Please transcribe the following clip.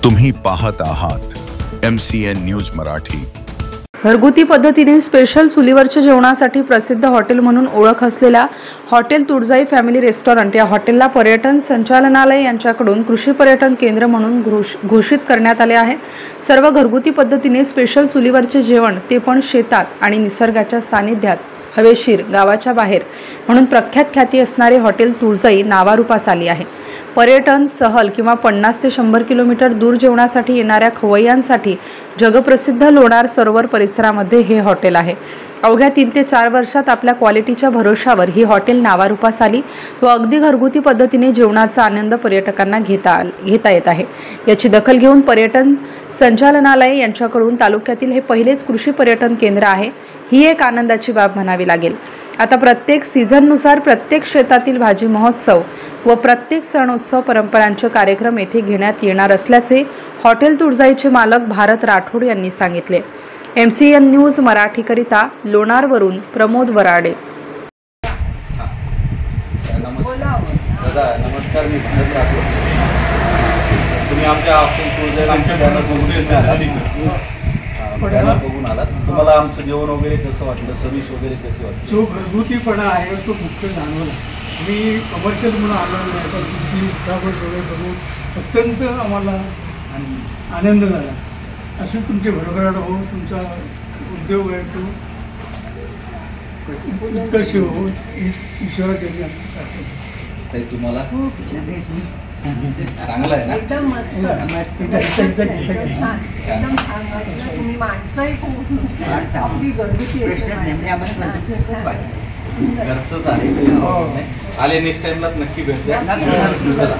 तुम्ही पाहत आहात MCN न्यूज मराठी। घरगुती पद्धतीने स्पेशल चुलीवरच्या जेवणासाठी प्रसिद्ध हॉटेल म्हणून ओळख असलेल्या हॉटेल तुळजाई फॅमिली रेस्टॉरंट या हॉटेलला पर्यटन संचालनालय यांच्याकडून कृषी पर्यटन केंद्र म्हणून घोषित करण्यात आले आहे। सर्व घरगुती पद्धतीने स्पेशल चुलीवरचे जेवण ते पण शेतात आणि निसर्गाच्या सानिध्यात हवेशीर गावाच्या बाहेर म्हणून प्रख्यात ख्याती असणारे हॉटेल तुळजाई नावारूपास आली आहे। पर्यटन सहल किंवा 50 ते 100 किलोमीटर दूर जेवणासाठी येणाऱ्या खवय्यांसाठी जगप्रसिद्ध लोणार सरोवर परिसरामध्ये हे हॉटेल आहे। अवघ्या 3 ते 4 वर्षात आपल्या क्वालिटीच्या भरोशावर ही हॉटेल नावारूपास आली व अगदी घरगुती पद्धतीने जेवणाचा आनंद पर्यटकांना घेता येत आहे। याची दखल घेऊन पर्यटन संचालनालय यांच्याकडून तालुक्यातील हे पहिलेच कृषी पर्यटन केंद्र आहे। ही एक आनंदाची बाब म्हणावी लागेल। आता प्रत्येक सीझननुसार प्रत्येक शेतातील भाजी महोत्सव व प्रत्येक सण उत्सव परंपरांचे कार्यक्रम येथे घेण्यात येणार असल्याचे हॉटेल तुळजाईचे मालक भारत राठोड यांनी सांगितले। MCN न्यूज मराठीकरिता लोणारवरून प्रमोद वराडे। नमस्कार, मी भारत राठोड। तुम्ही आमच्या हॉटेल तुळजाई बघून आलात। तुम्हाला आमचं जेवण वगैरे कसं वाटलं, सर्व्हिस वगैरे कशी वाटली? जो घरगुतीपणा आहे तो मुख्य जाणवला। मी कमर्शियल म्हणून आलो नाही, तर तुमची उठाबस वगैरे बघून अत्यंत आम्हाला आनंद झाला। असंच तुमचे भरभराट हो, तुमचा उद्योग आहे तो उत्कर्ष हो, ईश्वराच्या ताई तुम्हाला चांगलं आहे ना? एकदम मस्त एकदम छान। तुम्ही माणसंही खूप आपली घरगुती घरचंच आहे। आले नेक्स्ट टाइमला नक्की भेट द्या। चला।